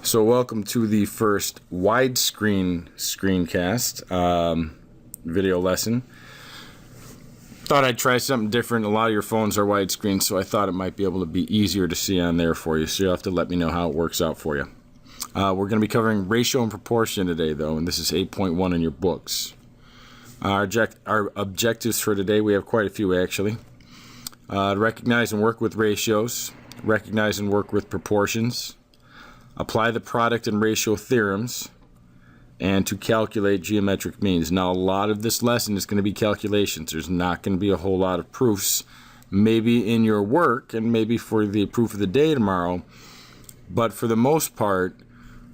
So welcome to the first widescreen screencast video lesson. Thought I'd try something different. A lot of your phones are widescreen, so I thought it might be able to be easier to see on there for you. So you'll have to let me know how it works out for you. We're going to be covering ratio and proportion today, though, and this is 8.1 in your books. Our objectives for today, we have quite a few actually. Recognize and work with ratios, recognize and work with proportions, apply the product and ratio theorems, and to calculate geometric means. Now, a lot of this lesson is going to be calculations. There's not going to be a whole lot of proofs, maybe in your work and maybe for the proof of the day tomorrow, but for the most part,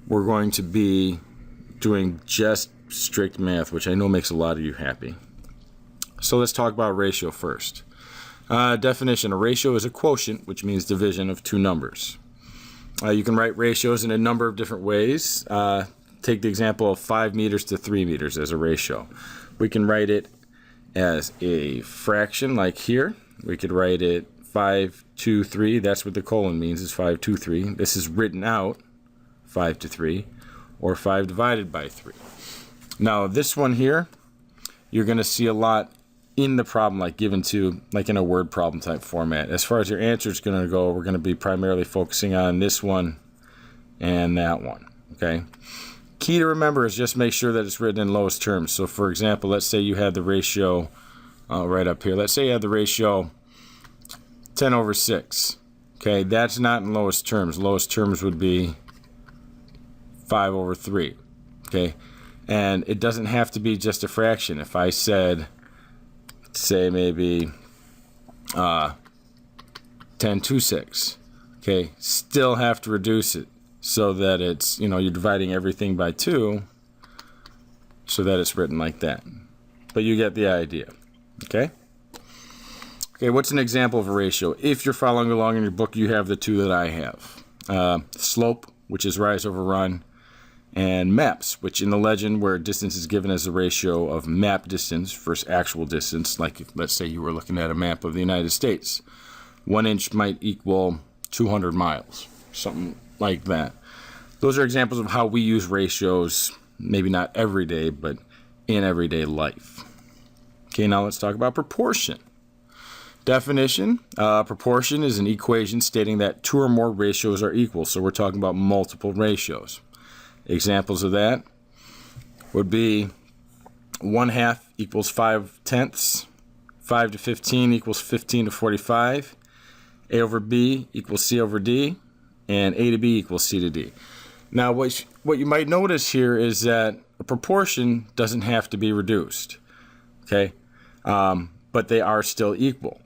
we're going to be doing just strict math, which I know makes a lot of you happy. So let's talk about ratio first. Definition: a ratio is a quotient, which means division of two numbers. You can write ratios in a number of different ways. Take the example of 5 meters to 3 meters as a ratio. We can write it as a fraction, like here. We could write it 5 to 3. That's what the colon means, is 5 to 3. This is written out, 5 to 3, or 5 divided by 3. Now, this one here, you're going to see a lot in the problem, like given to, like in a word problem type format. As far as your answer is going to go, we're going to be primarily focusing on this one and that one, okay? Key to remember is just make sure that it's written in lowest terms. So for example, let's say you had the ratio right up here. Let's say you had the ratio 10 over 6. Okay, that's not in lowest terms. Lowest terms would be 5 over 3. Okay, and it doesn't have to be just a fraction. If I said, say maybe 10 to 6, okay, still have to reduce it so that it's, you know, you're dividing everything by 2 so that it's written like that. But you get the idea, okay? Okay, what's an example of a ratio? If you're following along in your book, you have the two that I have. Slope, which is rise over run, and maps, which in the legend where distance is given as a ratio of map distance versus actual distance, like if, let's say you were looking at a map of the United States. 1 inch might equal 200 miles, something like that. Those are examples of how we use ratios, maybe not every day, but in everyday life. Okay, now let's talk about proportion. Definition: proportion is an equation stating that two or more ratios are equal. So we're talking about multiple ratios. Examples of that would be 1/2 equals 5/10, 5 to 15 equals 15 to 45, A over B equals C over D, and A to B equals C to D. Now, what you might notice here is that a proportion doesn't have to be reduced, okay? But they are still equal.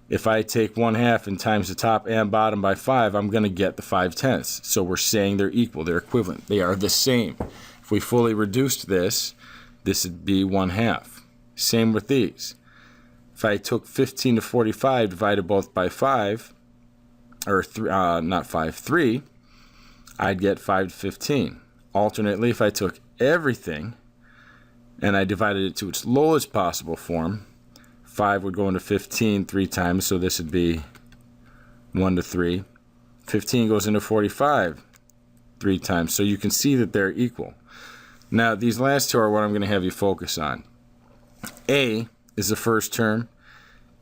If I take 1/2 and times the top and bottom by 5, I'm going to get the 5/10. So we're saying they're equal, they're equivalent, they are the same. If we fully reduced this, this would be 1/2. Same with these. If I took 15 to 45, divided both by 5, or 3, I'd get 5 to 15. Alternately, if I took everything and I divided it to its lowest possible form, 5 would go into 15 3 times, so this would be 1 to 3. 15 goes into 45 3 times, so you can see that they're equal. Now, these last two are what I'm going to have you focus on. A is the first term,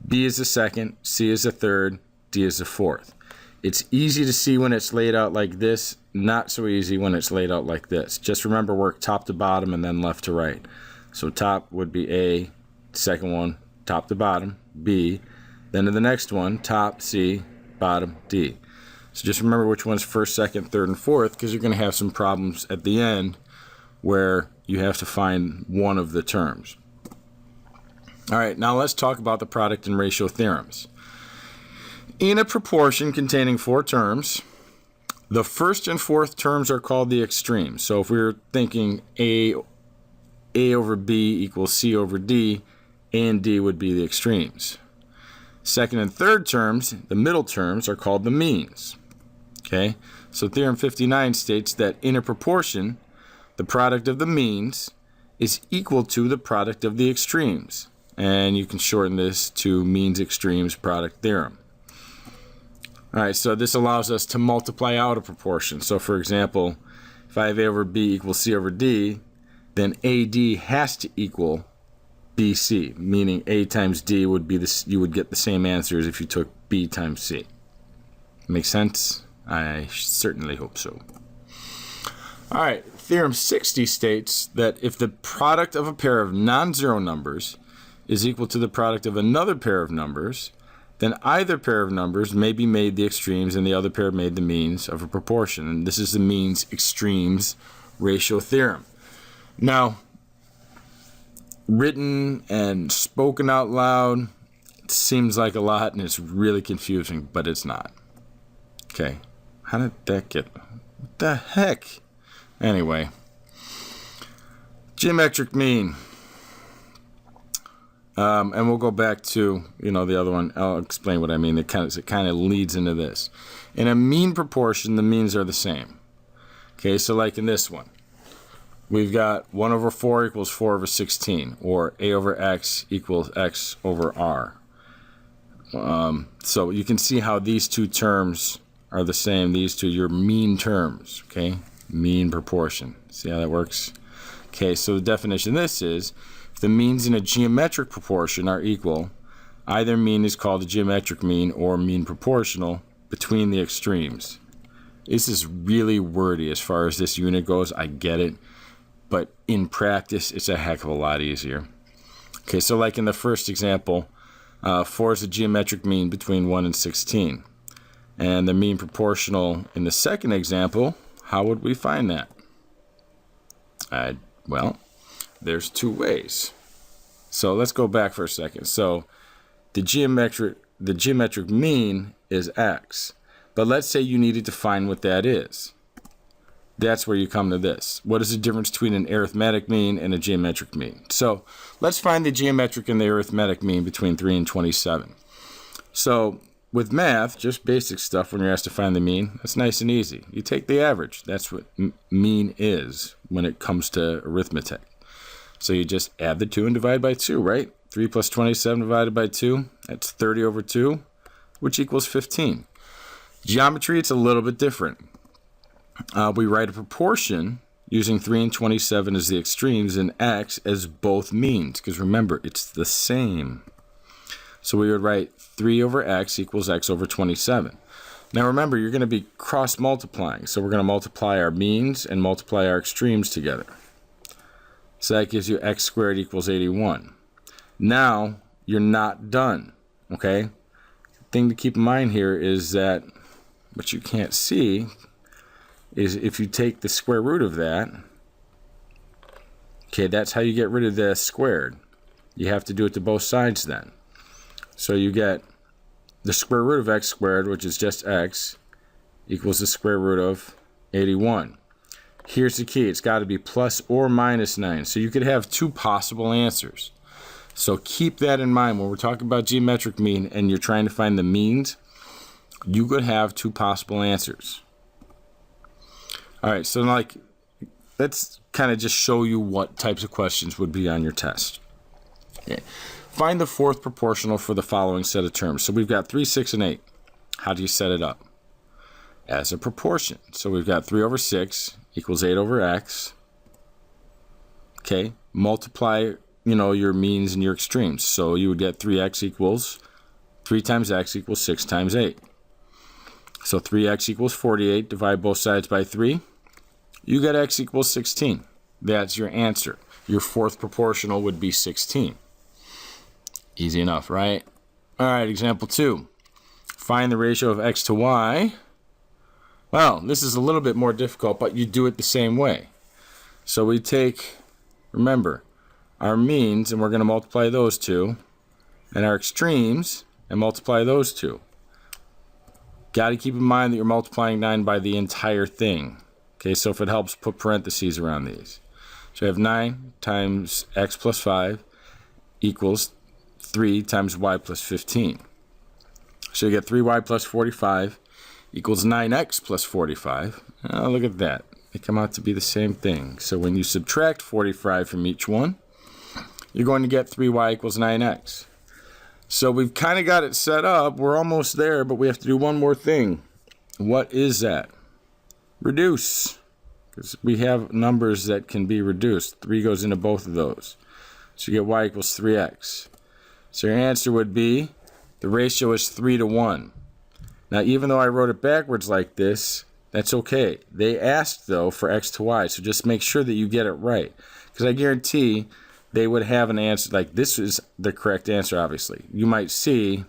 B is the second, C is the third, D is the fourth. It's easy to see when it's laid out like this, not so easy when it's laid out like this. Just remember, work top to bottom and then left to right. So top would be A, second one, top to bottom, B, then to the next one, top, C, bottom, D. So just remember which one's first, second, third, and fourth, because you're going to have some problems at the end where you have to find one of the terms. All right, now let's talk about the product and ratio theorems. In a proportion containing 4 terms, the first and fourth terms are called the extremes. So if we were thinking A over B equals C over D, A and D would be the extremes. Second and third terms, the middle terms, are called the means. Okay, so Theorem 59 states that in a proportion, the product of the means is equal to the product of the extremes. And you can shorten this to means extremes product theorem. All right, so this allows us to multiply out a proportion. So for example, if I have A over B equals C over D, then AD has to equal BC, meaning A times D would be this, you would get the same answer as if you took B times C. Make sense? I certainly hope so. All right, theorem 60 states that if the product of a pair of non-zero numbers is equal to the product of another pair of numbers, then either pair of numbers may be made the extremes and the other pair made the means of a proportion. And this is the means extremes ratio theorem. Now, written and spoken out loud, it seems like a lot and it's really confusing, but it's not. Okay, how did that get, what the heck? Anyway, geometric mean. And we'll go back to, the other one. I'll explain what I mean. It kind of leads into this. In a mean proportion, the means are the same. Okay, so like in this one, we've got 1 over 4 equals 4 over 16, or A over X equals X over R. So you can see how these two terms are the same. These two, your mean terms, okay? Mean proportion. See how that works? Okay, so the definition of this is, if the means in a geometric proportion are equal, either mean is called a geometric mean or mean proportional between the extremes. This is really wordy as far as this unit goes. I get it. But in practice, it's a heck of a lot easier. Okay, so like in the first example, 4 is a geometric mean between 1 and 16. And the mean proportional in the second example, how would we find that? Well, there's two ways. So let's go back for a second. So the geometric mean is X. But let's say you needed to find what that is. That's where you come to this. What is the difference between an arithmetic mean and a geometric mean? So let's find the geometric and the arithmetic mean between 3 and 27. So with math, just basic stuff, when you're asked to find the mean, that's nice and easy. You take the average. That's what mean is when it comes to arithmetic. So you just add the 2 and divide by 2, right? 3 plus 27 divided by 2, that's 30 over 2, which equals 15. Geometry, it's a little bit different. We write a proportion using 3 and 27 as the extremes and X as both means, because remember, it's the same. So we would write 3 over X equals X over 27. Now remember, you're going to be cross-multiplying, so we're going to multiply our means and multiply our extremes together. So that gives you X squared equals 81. Now, you're not done, okay? The thing to keep in mind here is that what you can't see is if you take the square root of that, okay, that's how you get rid of the squared. You have to do it to both sides then. So you get the square root of X squared, which is just X, equals the square root of 81. Here's the key. It's got to be plus or minus 9. So you could have two possible answers. So keep that in mind when we're talking about geometric mean and you're trying to find the means. You could have two possible answers. All right, so let's kind of just show you what types of questions would be on your test. Okay. Find the fourth proportional for the following set of terms. So we've got 3, 6, and 8. How do you set it up? As a proportion. So we've got 3 over 6 equals 8 over X. Okay, multiply, your means and your extremes. So you would get 3x equals 3 times x equals 6 times 8. So 3x equals 48. Divide both sides by 3. You get x equals 16. That's your answer. Your fourth proportional would be 16. Easy enough, right? All right, example 2. Find the ratio of x to y. Well, this is a little bit more difficult, but you do it the same way. So we take, remember, our means, and we're going to multiply those two, and our extremes, and multiply those two. Got to keep in mind that you're multiplying 9 by the entire thing. Okay, so if it helps, put parentheses around these. So we have 9 times x plus 5 equals 3 times y plus 15. So you get 3y plus 45 equals 9x plus 45. Oh, look at that. They come out to be the same thing. So when you subtract 45 from each one, you're going to get 3y equals 9x. So we've kind of got it set up. We're almost there, but we have to do one more thing. What is that? Reduce. Because we have numbers that can be reduced. 3 goes into both of those. So you get y equals 3x. So your answer would be, the ratio is 3 to 1. Now, even though I wrote it backwards like this, that's okay. They asked, though, for x to y, so just make sure that you get it right. Because I guarantee they would have an answer, like this is the correct answer, obviously. You might see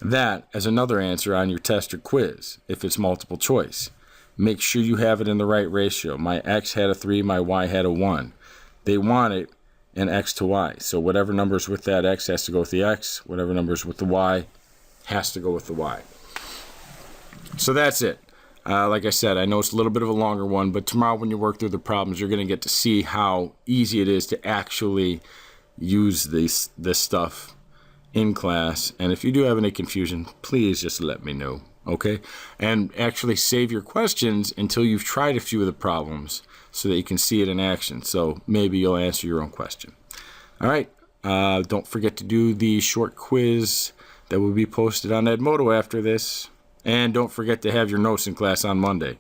that as another answer on your test or quiz, if it's multiple choice. Make sure you have it in the right ratio. My x had a 3, my y had a 1. They want it in x to y. So whatever number's with that x has to go with the x. Whatever number's with the y has to go with the y. So that's it. Like I said, I know it's a little bit of a longer one, but tomorrow when you work through the problems, you're going to get to see how easy it is to actually use this stuff in class. And if you do have any confusion, please just let me know, okay? And actually save your questions until you've tried a few of the problems so that you can see it in action. So maybe you'll answer your own question. All right. Don't forget to do the short quiz that will be posted on Edmodo after this. And don't forget to have your notes in class on Monday.